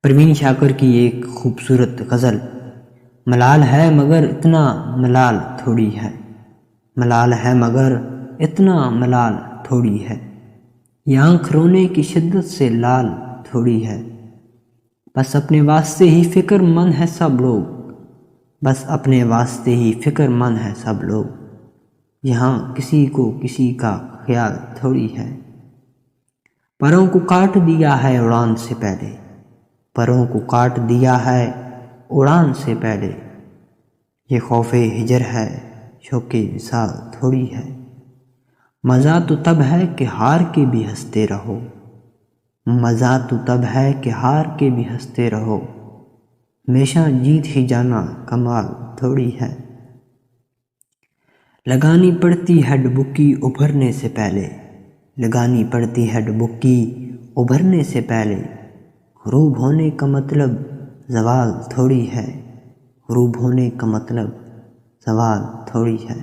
پروین شاکر کی ایک خوبصورت غزل۔ ملال ہے مگر اتنا ملال تھوڑی ہے، ملال ہے مگر اتنا ملال تھوڑی ہے، یہ آنکھ رونے کی شدت سے لال تھوڑی ہے، بس اپنے واسطے ہی فکر مند ہے سب لوگ، بس اپنے واسطے ہی فکر مند ہے سب لوگ، یہاں کسی کو کسی کا خیال تھوڑی ہے، پروں کو کاٹ دیا ہے اڑان سے پہلے، پروں کو کاٹ دیا ہے اڑان سے پہلے، یہ خوف ہجر ہے شوق وصال تھوڑی ہے، مزہ تو تب ہے کہ ہار کے بھی ہنستے رہو، مزہ تو تب ہے کہ ہار کے بھی ہنستے رہو، ہمیشہ جیت ہی جانا کمال تھوڑی ہے، لگانی پڑتی ہے ڈبکی ابھرنے سے پہلے، لگانی پڑتی ہے ڈبکی ابھرنے سے پہلے، غروب ہونے کا مطلب زوال تھوڑی ہے، غروب ہونے کا مطلب زوال تھوڑی ہے۔